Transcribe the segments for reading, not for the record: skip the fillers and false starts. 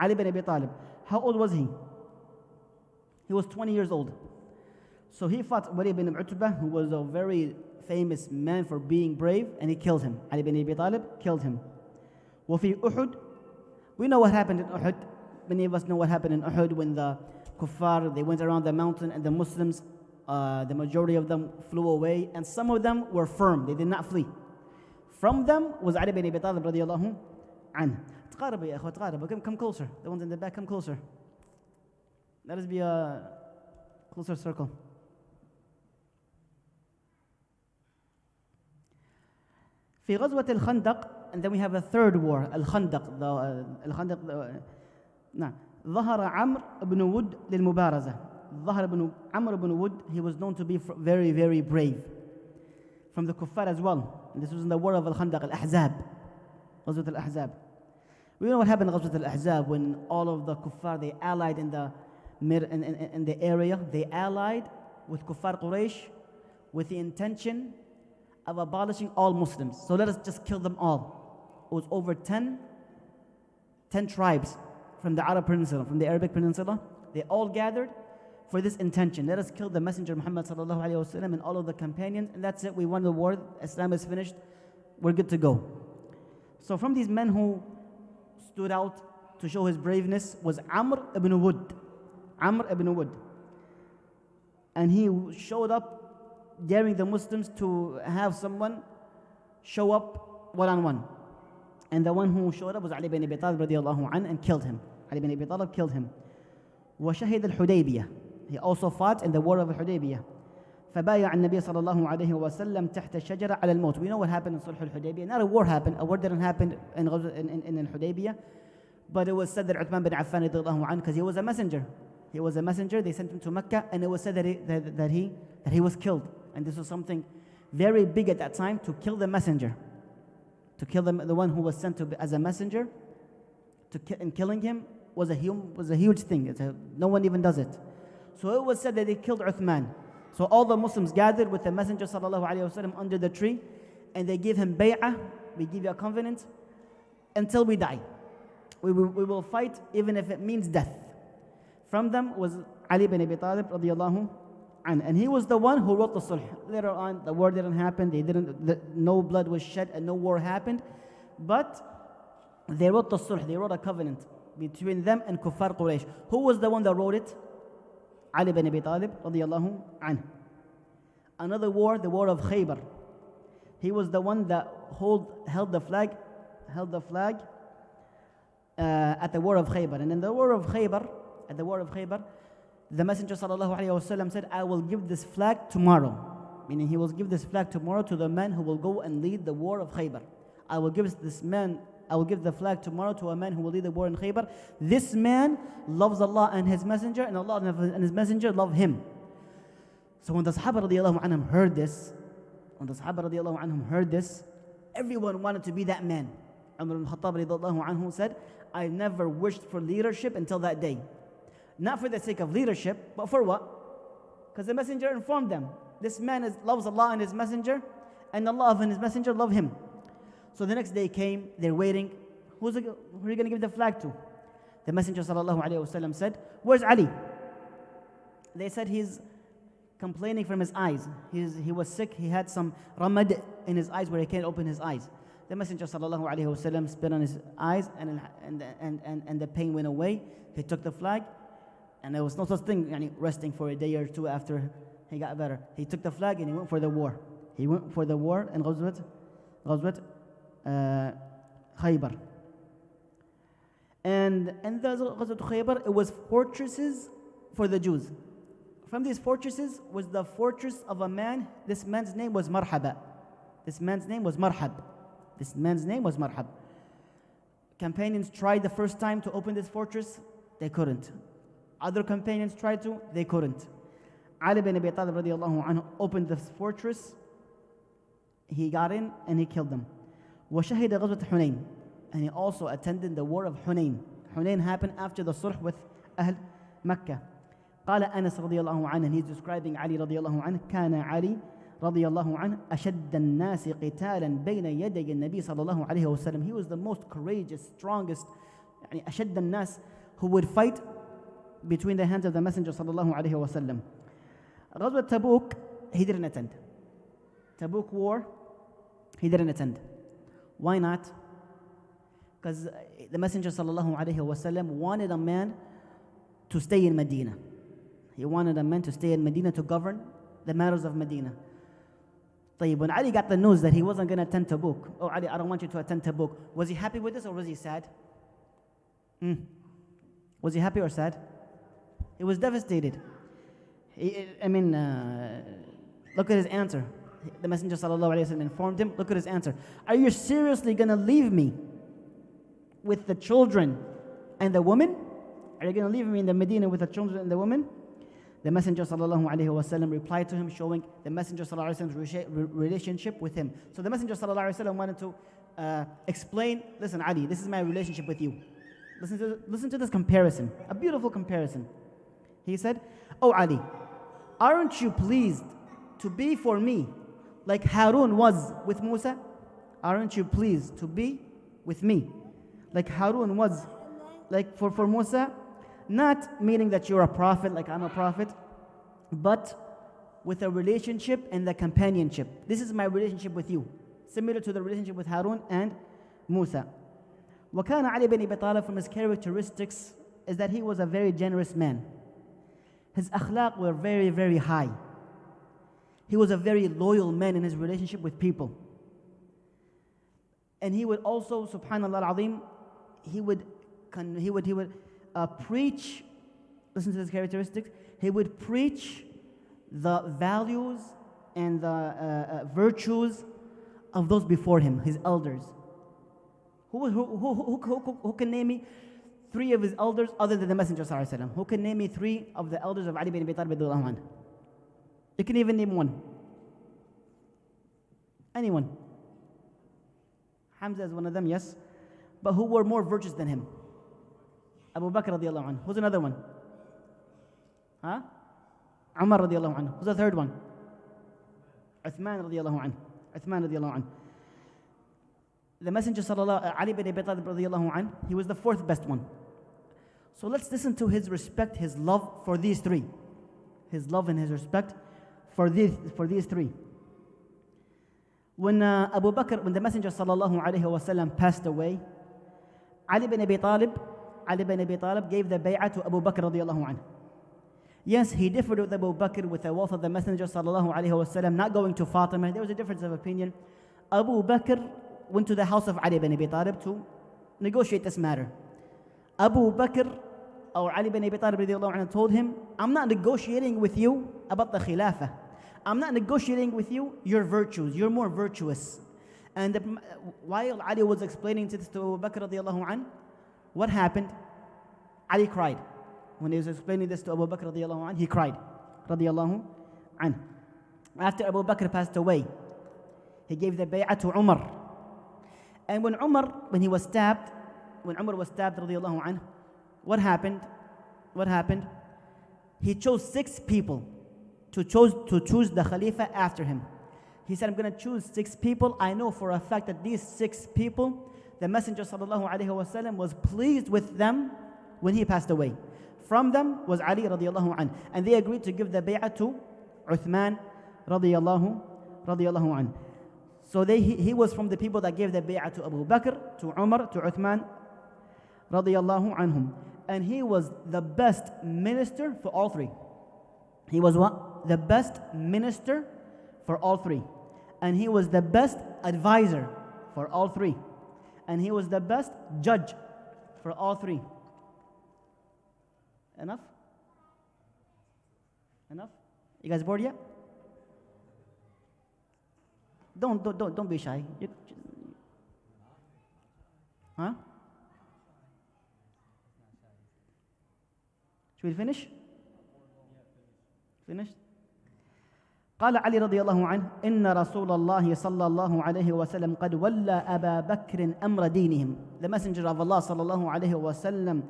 Ali bin Abi Talib. How old was he? He was 20 years old. So he fought Walid bin Utbah, who was a very famous man for being brave, and he killed him. Ali bin Abi Talib killed him. وفي Uhud, we know what happened in Uhud. Many of us know what happened in Uhud when the kuffar, they went around the mountain, and the Muslims, the majority of them flew away, and some of them were firm, they did not flee. From them was Ali bin Abi Talib radiallahu anhu. تقاربوا يا أخوة تقاربوا. Come closer. The ones in the back, come closer. Let us be a closer circle. في غزوة الخندق, and then we have a third war, الخندق. نعم. ظهر عمرو بن ود للمبارزة. ظهر عمرو بن ود, he was known to be very, very brave. From the kuffar as well. And this was in the war of Al-Khandaq, Al-Ahzab. غزوة Al-Ahzab. We know what happened in غزوة Al-Ahzab when all of the kuffar, they allied in the area. They allied with kuffar Quraysh with the intention of abolishing all Muslims. So let us just kill them all. It was over 10 tribes from the Arab Peninsula, from the Arabic Peninsula. They all gathered for this intention. Let us kill the Messenger Muhammad sallallahu alaihi wasallam and all of the companions, and that's it. We won the war. Islam is finished. We're good to go. So from these men who stood out to show his braveness was Amr ibn Wud. Amr ibn Wud. And he showed up daring the Muslims to have someone show up one-on-one. And the one who showed up was Ali bin Abi Talib radiallahu anhu and killed him. Ali bin Abi Talib killed him. وشهد الحديبية. He also fought in the war of Al-Hudaybiyah. فبايع النبي صلى الله عليه وسلم تحت الشجرة على الموت. We know what happened in Sulh al-Hudaybiyah. Not a war happened. A war didn't happen in Al-Hudaybiyah. But it was said that Uthman bin Affan radiallahu anhu, because he was a messenger. He was a messenger. They sent him to Mecca, and it was said that he was killed. And this was something very big at that time, to kill the messenger. To kill the one who was sent as a messenger. And killing him was a huge thing. No one even does it. So it was said that they killed Uthman. So all the Muslims gathered with the Messenger sallallahu alaihi wasallam under the tree, and they give him bay'ah. We give you a covenant until we die. We will fight even if it means death. From them was Ali bin Abi Talib radiallahu anhu, and he was the one who wrote the sulh. Later on, the war didn't happen. No blood was shed and no war happened, but they wrote the sulh. They wrote a covenant between them and Kuffar Quraysh. Who was the one that wrote it? Ali bin Abi Talib radiallahu anhu. Another war, the war of Khaybar. He was the one that held the flag at the war of Khaybar. And in the war of Khaybar, the Messenger sallallahu alaihi wasallam said, I will give this flag tomorrow. Meaning he will give this flag tomorrow to the man who will go and lead the war of Khaybar. I will give the flag tomorrow to a man who will lead the war in Khaybar. This man loves Allah and His Messenger, and Allah and His Messenger love him. So when the Sahaba radiallahu anhum heard this, everyone wanted to be that man. Umar ibn Khattab radiallahu anhu said, I never wished for leadership until that day. Not for the sake of leadership, but for what? Because the Messenger informed them, this man loves Allah and His Messenger, and Allah and His Messenger love him. So the next day came, they're waiting. Who are you going to give the flag to? The Messenger sallallahu alaihi wasallam said, where's Ali? They said he's complaining from his eyes. He was sick. He had some ramad in his eyes where he can't open his eyes. The Messenger sallallahu alaihi wasallam spit on his eyes, and the pain went away. He took the flag, and there was no such thing, resting for a day or two after he got better. He took the flag and he went for the war. He went for the war in Ghazwat Khaybar. And the Ghazwat Khaybar, it was fortresses for the Jews. From these fortresses was the fortress of a man. This man's name was Marhab. Companions tried the first time to open this fortress. They couldn't. Other companions tried to. They couldn't. Ali bin Abi Talib radiallahu anhu opened this fortress. He got in and he killed them. وشهد غزوة حنين, and he also attended the war of Hunayn. Hunayn happened after the sulh with Ahl Makkah. قال أنس رضي الله عنه, and he's describing Ali رضي الله عنه, كان علي رضي الله عنه أشد الناس قتالا بين يدي النبي صلى الله عليه وسلم. He was the most courageous, strongest يعني أشد الناس who would fight between the hands of the Messenger sallallahu alayhi wa sallam. Ghazwat Tabuk, he didn't attend. Tabuk war, he didn't attend. Why not? Because the Messenger sallallahu alayhi wa sallam wanted a man to stay in Medina. He wanted a man to stay in Medina to govern the matters of Medina. طيب, when Ali got the news that he wasn't going to attend Tabuk, oh Ali, I don't want you to attend Tabuk, was he happy with this or was he sad? Was he happy or sad? He was devastated. Look at his answer. The Messenger sallallahu alayhi wa sallam informed him, look at his answer. Are you seriously going to leave me with the children and the women? Are you going to leave me in the Medina with the children and the women? The Messenger sallallahu alayhi wa sallam replied to him, showing the Messenger sallallahu alayhi wa sallam's relationship with him. So the Messenger sallallahu alayhi wa sallam wanted to explain, listen Ali, this is my relationship with you. Listen to this comparison, a beautiful comparison. He said, oh Ali, aren't you pleased to be for me like Harun was with Musa? Aren't you pleased to be with me like Harun was like for Musa? Not meaning that you're a prophet like I'm a prophet, but with a relationship and the companionship. This is my relationship with you, similar to the relationship with Harun and Musa. وكان علي بن أبي طالب, from his characteristics, is that he was a very generous man. His akhlaq were very, very high. He was a very loyal man in his relationship with people. And he would also, subhanallah al-azim, he would preach, listen to his characteristics, he would preach the values and the virtues of those before him, his elders. Who can name me three of his elders other than the Messenger sallallahu alaihi wasallam? Who can name me three of the elders of Ali bin Abi Talib radiyallahu anhu? You can even name one. Anyone. Hamza is one of them, yes. But who were more virtuous than him? Abu Bakr radiallahu anhu. Who's another one? Umar radiallahu anhu. Who's the third one? Uthman radiallahu anhu. Uthman radiallahu anhu. The Messenger Ali bin Abi Talib radiallahu anhu, he was the fourth best one. So let's listen to his respect, his love for these three. His love and his respect for these three. When when the Messenger sallallahu alaihi wasallam passed away, Ali bin Abi Talib gave the bay'ah to Abu Bakr radiallahu anhu. Yes, he differed with Abu Bakr with the wealth of the Messenger sallallahu alaihi wasallam, not going to Fatima. There was a difference of opinion. Abu Bakr went to the house of Ali bin Abi Talib to negotiate this matter. Abu Bakr or Ali bin Abi Talib radiallahu anhu told him, I'm not negotiating with you about the Khilafah. I'm not negotiating with you your virtues. You're more virtuous. And while Ali was explaining this to Abu Bakr radiallahu anhu, what happened? Ali cried. When he was explaining this to Abu Bakr radiallahu anhu, he cried radiallahu anhu. After Abu Bakr passed away, he gave the bay'ah to Umar. And when Umar was stabbed radiallahu anhu, what happened? He chose 6 people to choose the Khalifa after him. He said, I'm going to choose 6 people. I know for a fact that these 6 people, the Messenger sallallahu alaihi wasallam was pleased with them when he passed away. From them was Ali radiallahu anhu. And they agreed to give the bay'ah to Uthman radiallahu anhu. So he was from the people that gave the bay'ah to Abu Bakr, to Umar, to Uthman radiallahu anhum. And he was the best minister for all 3. He was what? The best minister for all 3. And he was the best advisor for all 3. And he was the best judge for all 3. Enough? You guys bored yet? Don't be shy. Huh? Should we finish? Finished? قال علي رضي الله عنه إن رسول الله صلى الله عليه وسلم قد ولى أبا بكر أمر دينهم. The Messenger of Allah صلى الله عليه وسلم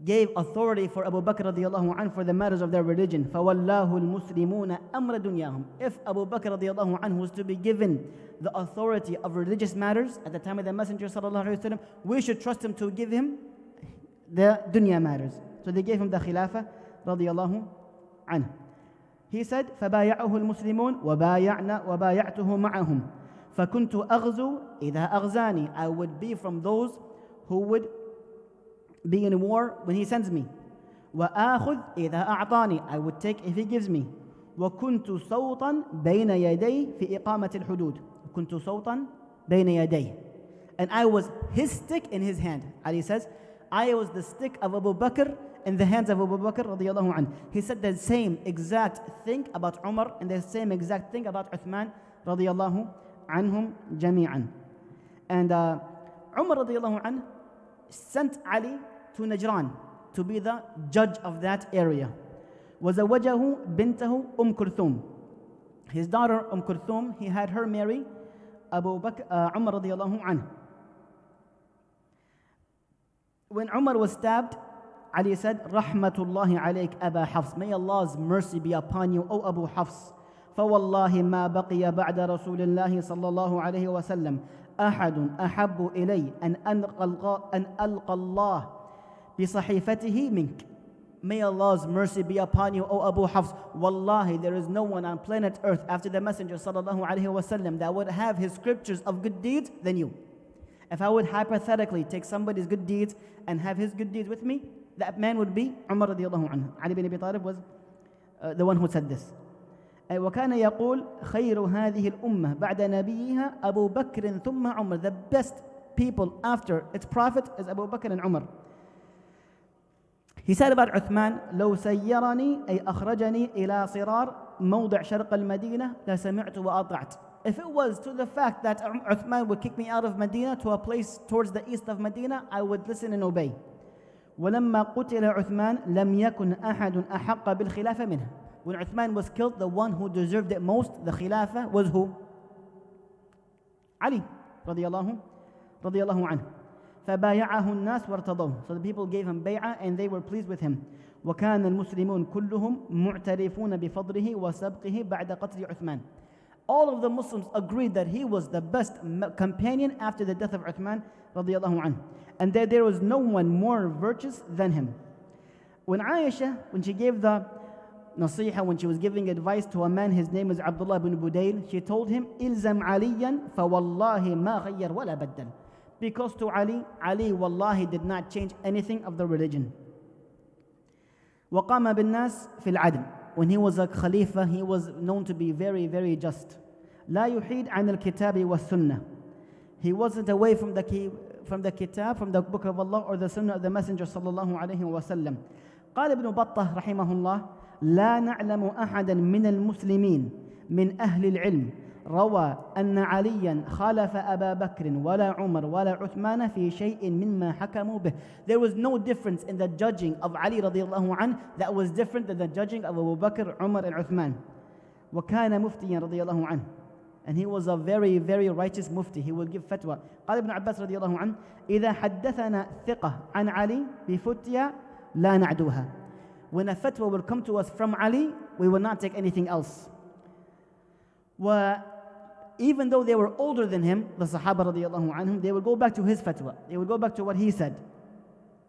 gave authority for Abu Bakr radiallahu anhu for the matters of their religion. فَوَاللَّهُ الْمُسْلِمُونَ أَمْرَ دُنْيَاهُم. If Abu Bakr radiallahu anhu was to be given the authority of religious matters at the time of the Messenger sallallahu alayhi wa sallam, we should trust him to give him the dunya matters. So they gave him the khilafah radiallahu anhu. He said, فَبَايَعُهُ الْمُسْلِمُونَ وَبَايَعْتُهُ مَعَهُمْ فَكُنْتُ أَغْزُو إِذَا أَغْزَانِي. I would be from those who would be in war when he sends me. وَآخُذْ إِذَا أَعْطَانِي. I would take if he gives me. وَكُنْتُ صَوْتًا بَيْنَ يَدَيْهِ فِي إِقَامَةِ الْحُدُودِ. كُنْتُ صَوْتًا بَيْنَ يَدَيْهِ. And I was his stick in his hand. Ali says, I was the stick of Abu Bakr in the hands of Abu Bakr radiallahu anhu. He said the same exact thing about Umar and the same exact thing about Uthman radiallahu anhum jami'an. And Umar radiallahu anhu sent Ali to Najran to be the judge of that area. وَزَوَّجَهُ بِنْتَهُ كُلْثُوم. His daughter Kulthum, he had her marry Abu Bakr, Umar radiallahu anhu. When Umar was stabbed, Ali said, Rahmatullahi alayk Aba Hafs. May Allah's mercy be upon you, O Abu Hafs. فوالله ما بقي بعد رسول الله صلى الله عليه وسلم أحد أحب إلي أن ألقى الله بصحيفته منك. May Allah's mercy be upon you, O Abu Hafs. Wallahi, there is no one on planet Earth after the Messenger sallallahu alaihi wasallam that would have his scriptures of good deeds than you. If I would hypothetically take somebody's good deeds and have his good deeds with me, that man would be Umar radiallahu anhu. Ali bin Abi Talib was the one who said this. وكان يقول خير هذه الأمة بعد نبيها أبو بكر ثم عمر. The best people after its prophet is Abu Bakr and Umar. He said about Uthman, لو سيرني أي أخرجني إلى صرار موضع شرق المدينة لسمعت وأطعت. If it was to the fact that Uthman would kick me out of Medina to a place towards the east of Medina, I would listen and obey. ولما قتل عثمان لم يكن أحد أحق بالخلافة منه. When Uthman was killed, the one who deserved it most, the khilafah, was who? Ali radiallahu anhu. فبايعه الناس وارتضوه. So the people gave him bay'ah and they were pleased with him. وكان المسلمون كلهم معترفون بفضله وسبقه بعد قتل عثمان. All of the Muslims agreed that he was the best companion after the death of Uthman radiallahu anhu, and that there was no one more virtuous than him. When Aisha, when she gave the nasiha, when she was giving advice to a man, his name is Abdullah ibn Budayl, she told him, إِلْزَمْ عَلِيًّا فَوَاللَّهِ مَا غَيَّرْ وَلَا بَدَّلْ. Because to Ali wallahi did not change anything of the religion. وَقَامَ بِالنَّاسِ فِي الْعَدْلِ. When he was a Khalifa, he was known to be very, very just. لا يحيد عن الكتاب والسنة. He wasn't away from the kitab, from the book of Allah or the sunnah of the Messenger صلى الله عليه وسلم. قال ابن بطة رحمه الله: لا نعلم أحدا من المسلمين من أهل العلم روى أن عليا خالف أبا بكر ولا عمر ولا عثمان في شيء مما حكموا به. There was no difference in the judging of Ali radiallahu anhu that was different than the judging of Abu Bakr, Umar and Uthman. وكان مفتيا رضي الله عنه. And he was a very, very righteous mufti. He would give fatwa. قال ابن عباس رضي الله عنه: إذا حدثنا ثقة عن علي بفتيا لا نعدوها. When a fatwa will come to us from Ali, we will not take anything else. Even though they were older than him, the Sahaba radiallahu anhum, they would go back to his fatwa. They would go back to what he said.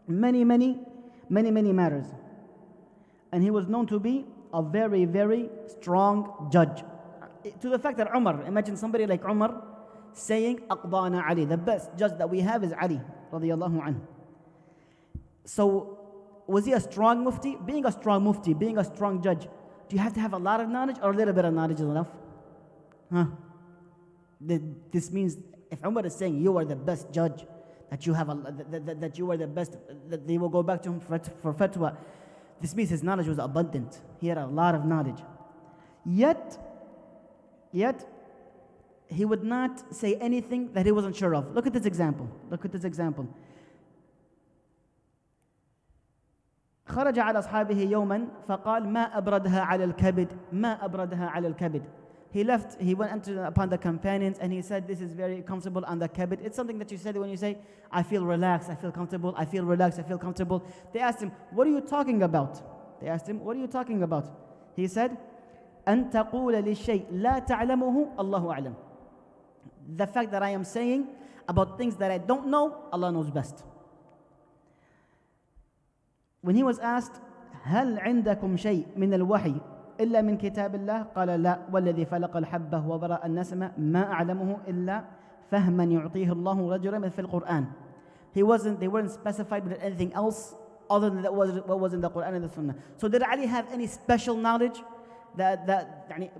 Many matters. And he was known to be a very, very strong judge. To the fact that Umar, imagine somebody like Umar saying, أقضانا Ali, the best judge that we have is Ali radiallahu anhu. So, was he a strong mufti? Being a strong mufti, being a strong judge, do you have to have a lot of knowledge or a little bit of knowledge is enough? This means if Umar is saying you are the best judge, that you have that you are the best, that they will go back to him for fatwa. This means his knowledge was abundant. He had a lot of knowledge. Yet he would not say anything that he wasn't sure of. Look at this example. خرج على أصحابه يوما فقال ما أبردها على الكبد. He left, he went upon the companions and he said, this is very comfortable on the kabit. It's something that you said when you say, I feel relaxed, I feel comfortable, I feel relaxed, I feel comfortable. They asked him, what are you talking about? They asked him, what are you talking about? He said, أن تقول للشيء لا تعلمه الله أعلم. The fact that I am saying about things that I don't know, Allah knows best. When he was asked, هل عندكم شيء من الوحي إلا من كتاب الله قال لا والذي فلق الحبة وبرأ النسمة ما أعلمه إلا فهما يعطيه الله رجلا في القرآن. They weren't specified with anything else other than what was in the Quran and the Sunnah. So did Ali have any special knowledge that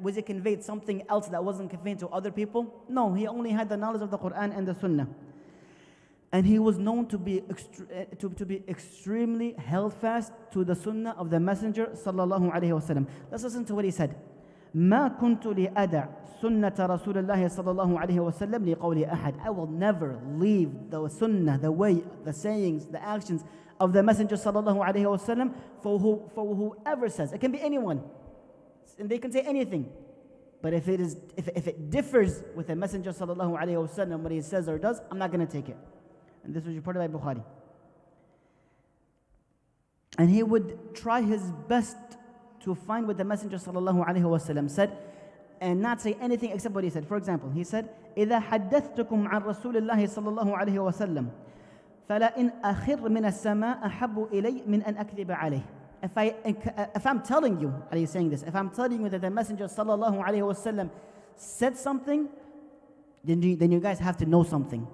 was it conveyed something else that wasn't conveyed to other people? No, he only had the knowledge of the Quran and the Sunnah. And he was known to be extremely held fast to the Sunnah of the Messenger sallallahu alaihi wasallam. Let's listen to what he said. ما كنت لأدع سنة رسول الله صلى الله عليه وسلم لقول أحد. I will never leave the Sunnah, the way, the sayings, the actions of the Messenger sallallahu alaihi wasallam for whoever says. It can be anyone, and they can say anything. But if it differs with the Messenger sallallahu alaihi wasallam what he says or does, I'm not going to take it. And this was reported by Bukhari. And he would try his best to find what the Messenger sallallahu alaihi wasallam said and not say anything except what he said. For example, he said, إذا حدثتكم عن رسول الله صلى الله عليه وسلم فلا إن أخر من السماء أحب إلي من أن أكذب عليه. If I'm telling you, are you saying this? If I'm telling you that the Messenger sallallahu alaihi wasallam said something, then you guys have to know something.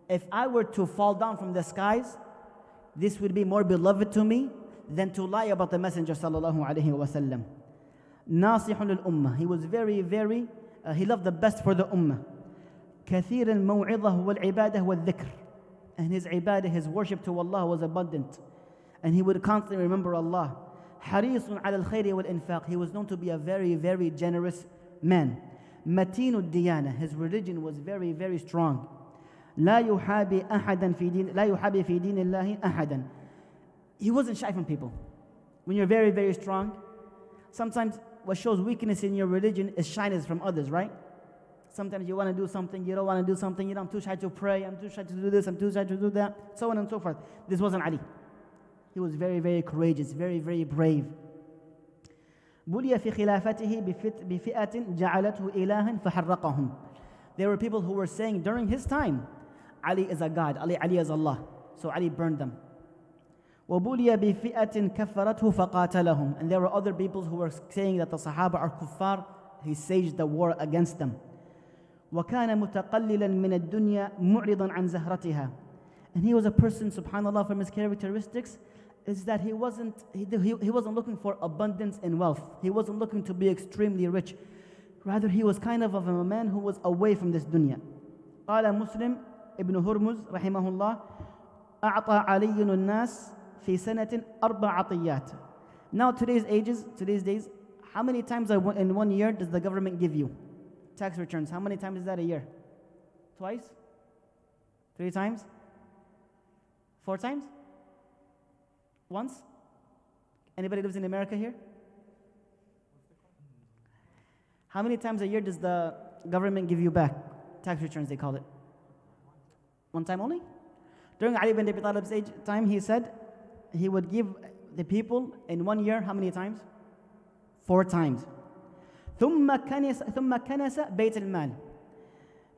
If I were to fall down from the skies, this would be more beloved to me than to lie about the Messenger sallallahu alaihi wasallam. Nasihun al-ummah. He was very, he loved the best for the ummah. كثير الموعظة والعبادة والذكر. And his ibadah, his worship to Allah was abundant. And he would constantly remember Allah. حريص على الخير والإنفاق. He was known to be a very generous man. متين الديانة. His religion was very strong. لا يحابي في دين الله أحدا. He wasn't shy from people. When you're very strong, sometimes what shows weakness in your religion is shyness from others, right? Sometimes you want to do something, you don't want to do something, I'm too shy to pray, I'm too shy to do this, I'm too shy to do that, so on and so forth. This wasn't Ali. He was very courageous, very brave. بُلِيَ في خلافته بفئة جعلته إلها فحرقهم. There were people who were saying during his time, Ali is a God, Ali is Allah. So Ali burned them. وَبُلِيَ بِفِئَةٍ كَفَّرَتْهُ فَقَاتَلَهُم. And there were other people who were saying that the Sahaba are kuffar. He staged the war against them. وَكَانَ مُتَقَلِّلًا مِنَ الدُّنْيَا مُعْرِضًا عَنْ زَهْرَتِهَا. And he was a person, subhanAllah, from his characteristics, is that he wasn't looking for abundance in wealth. He wasn't looking to be extremely rich. Rather, he was kind of a man who was away from this dunya. قال مسلم ابن هرمز رحمه الله أعطى علي الناس في سنة 4 عطيات. Now today's days, how many times in 1 year does the government give you? Tax returns, how many times is that a year? Twice? 3 times? 4 times? Once? Anybody lives in America here? How many times a year does the government give you back? Tax returns, they call it. 1 time only? During Ali ibn Abi Talib's time, he said he would give the people in 1 year, how many times? 4 times. ثم كنس بيت المال.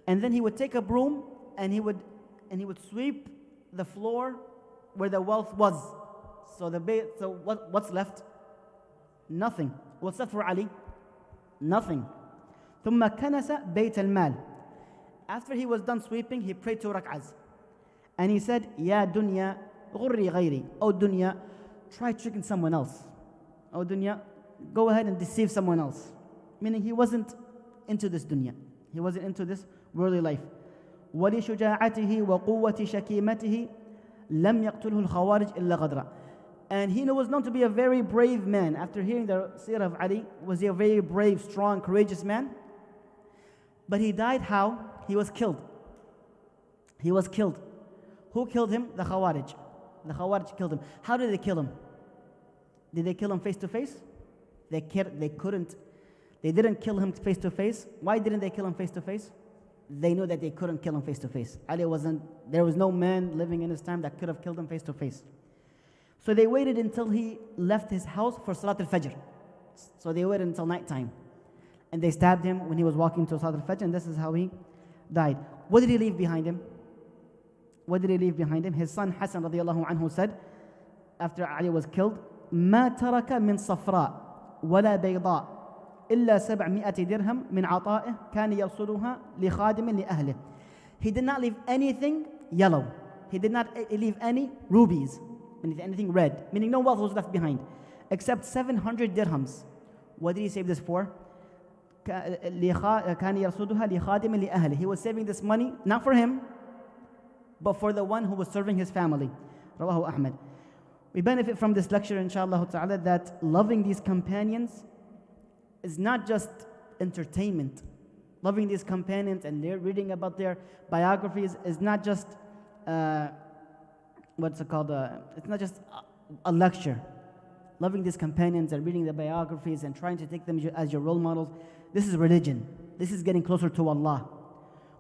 And then he would take a broom and he would sweep the floor where the wealth was. So what's left? Nothing. What's left for Ali? Nothing. ثم كنس بيت المال. After he was done sweeping, he prayed 2 rak'ahs. And he said, Ya dunya غري غيري. Oh dunya, try tricking someone else. Oh dunya, go ahead and deceive someone else. Meaning he wasn't into this dunya. He wasn't into this worldly life. ولشجاعته وقوة شكيمته لم يقتله الخوارج إلا غدرا. And he was known to be a very brave man. After hearing the seerah of Ali, was he a very brave, strong, courageous man? But he died how? He was killed. He was killed. Who killed him? The Khawarij. The Khawarij killed him. How did they kill him? Did they kill him face to face? They couldn't. They didn't kill him face to face. Why didn't they kill him face to face? They knew that they couldn't kill him face to face. There was no man living in his time that could have killed him face to face. So they waited until he left his house for Salat al-Fajr. So they waited until nighttime. And they stabbed him when he was walking to Salat al-Fajr, and this is how he died. What did he leave behind him? What did he leave behind him? His son Hassan radiallahu anhu said, after Ali was killed, ما ترك من صفراء ولا بيضاء إلا 700 درهم من عطائه كان يرسلها لخادم لأهله. He did not leave anything yellow. He did not leave any rubies, anything red, meaning no wealth was left behind, except 700 dirhams. What did he save this for? كان يرسلها لخادم لأهله. He was saving this money not for him, but for the one who was serving his family. رواه أحمد. We benefit from this lecture, inshallah ta'ala, that loving these companions is not just entertainment. Loving these companions and reading about their biographies is not just, it's not just a lecture. Loving these companions and reading their biographies and trying to take them as your role models, this is religion. This is getting closer to Allah.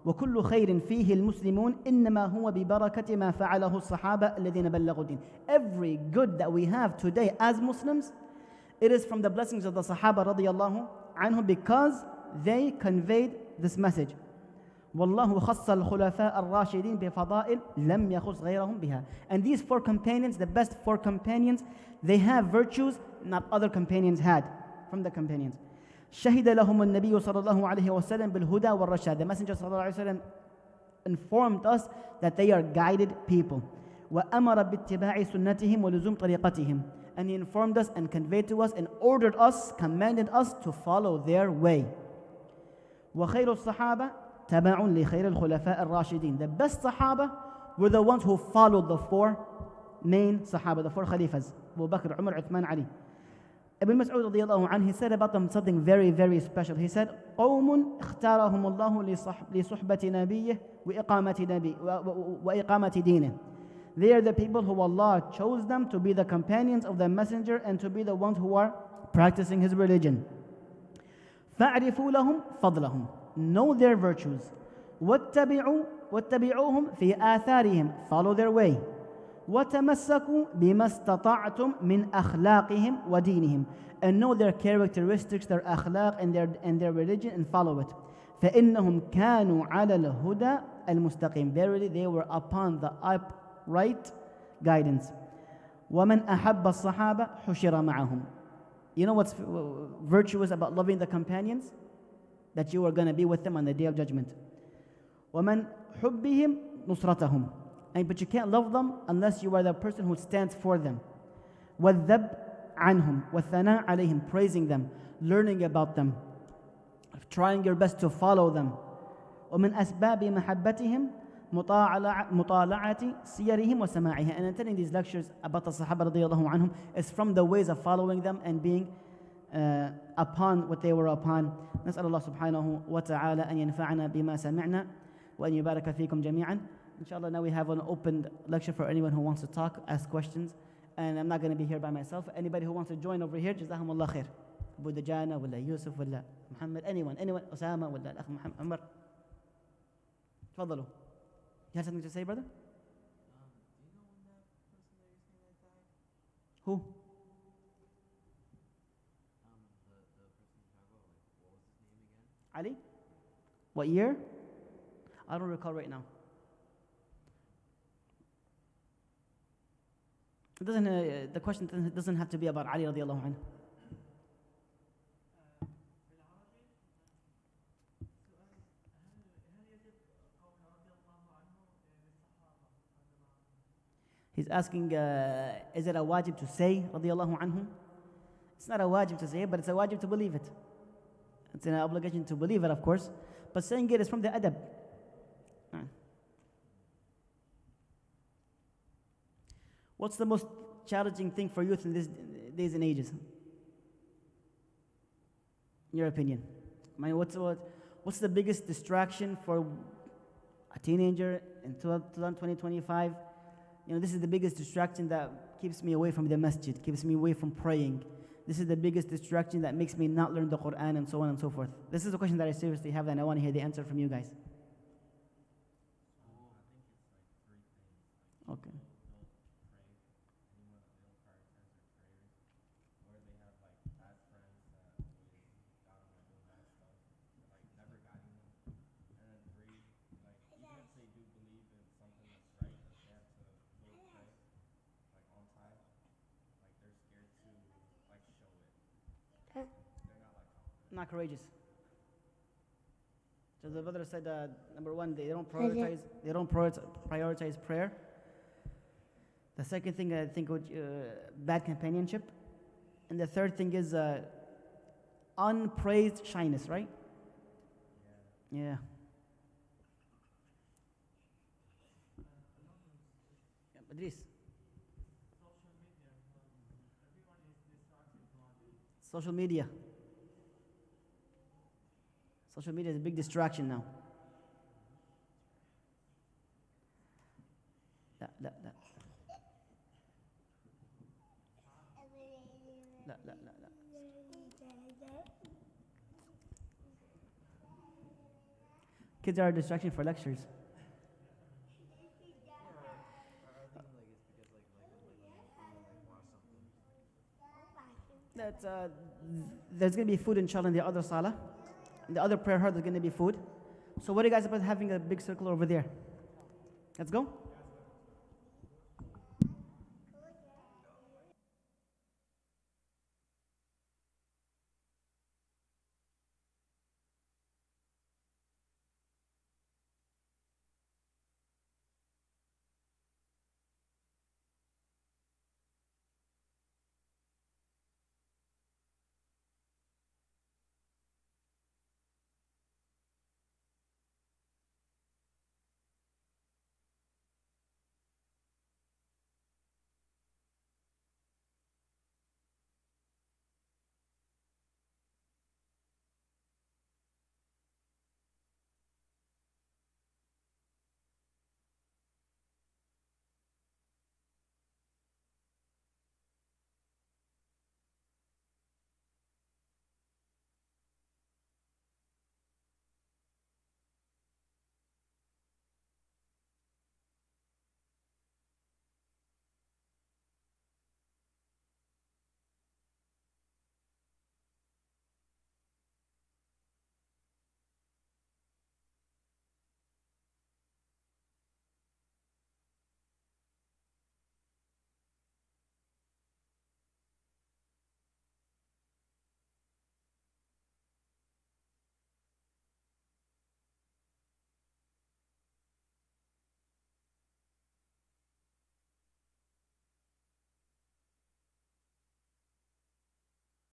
وكل خير فيه المسلمون إنما هو ببركة ما فعله الصحابة الذين بلغوا الدين. Every good that we have today as Muslims, it is from the blessings of the Sahaba radiyallahu anhum, because they conveyed this message. والله خص الخلفاء الراشدين بفضائل لم يخص غيرهم بها. And these four companions, the best four companions, they have virtues not other companions had from the companions. شهد لهم النبي صلى الله عليه وسلم بالهدى والرشاد. The Messenger صلى الله عليه وسلم informed us that they are guided people. وأمر باتباع سنتهم ولزوم طريقتهم. And he informed us and conveyed to us and ordered us, commanded us to follow their way. وخير الصحابة تبع لخير الخلفاء الراشدين. The best Sahaba were the ones who followed the four main Sahaba, the four Khalifas, Abu Bakr, Umar, Uthman, Ali. Ibn Mas'ud radiyallahu anhu, he said about them something very, very special. He said, قوم اختارهم الله لصحبة نبيه وإقامة دينه. They are the people who Allah chose them to be the companions of the Messenger and to be the ones who are practicing his religion. فَاعْرِفُوا لَهُمْ فَضْلَهُم. Know their virtues. وَاتَّبِعُوهُمْ فِي آثَارِهِمْ. Follow their way. وَتَمَسَّكُوا بِمَا اسْتَطَعْتُمْ مِنْ أَخْلَاقِهِمْ وَدِينِهِمْ. And know their characteristics, their akhlaq and their religion, and follow it. فَإِنَّهُمْ كَانُوا عَلَى الْهُدَى الْمُسْتَقِيمِ. Verily they were upon the upright guidance. وَمَنْ أَحَبَّ الصَّحَابَةَ حُشِرَ مَعَهُمْ. You know what's virtuous about loving the companions? That you are going to be with them on the Day of Judgment. وَمَنْ حُبِّهِمْ نُصْرَتَهُمْ. But you can't love them unless you are the person who stands for them. وَالذَّبْ عَنْهُمْ وَالثَّنَاء عَلَيْهِمْ. Praising them, learning about them, trying your best to follow them. وَمِنْ أَسْبَابِ مَحَبَّتِهِمْ مُطَالَعَةِ سِيَرِهِمْ وَسَمَاعِهَا. And attending these lectures about the Sahaba radiyallahu anhum is from the ways of following them and being upon what they were upon. نسأل الله سبحانه وتعالى أن ينفعنا بما سمعنا وأن يبارك فيكم جميعا. Inshallah, now we have an open lecture for anyone who wants to talk, ask questions. And I'm not going to be here by myself. Anybody who wants to join over here, جزاهم الله خير. Abu Dajana, wala Yusuf, wala Muhammed, anyone, Osama, wala Al-Akh Muhammad, Umar. تفضلوا. You have something to say, brother? Do you know when that person that you're saying that died? Who? The person in Chicago, like, what was his name again? Ali? What year? I don't recall right now. It doesn't, the question doesn't have to be about Ali radiallahu anhu. He's asking, is it a wajib to say radiallahu anhu? It's not a wajib to say it, but it's a wajib to believe it. It's an obligation to believe it, of course. But saying it is from the adab. What's the most challenging thing for youth in these days and ages? In your opinion? I mean, what's the biggest distraction for a teenager in 2025? You know, this is the biggest distraction that keeps me away from the masjid, keeps me away from praying, This is the biggest distraction that makes me not learn the Quran and so on and so forth. This is a question that I seriously have and I want to hear the answer from you guys. Okay. Not courageous. So the brother said, number one, they don't prioritize prayer. The second thing I think would bad companionship, and the third thing is unpraised shyness, right? Yeah. Idris. Social media. Social media is a big distraction now. لا لا لا لا لا لا لا. Kids are a distraction for lectures. That there's going to be food inshallah in the other salah. In the other prayer hall there's going to be food. So what do you guys about having a big circle over there? Let's go.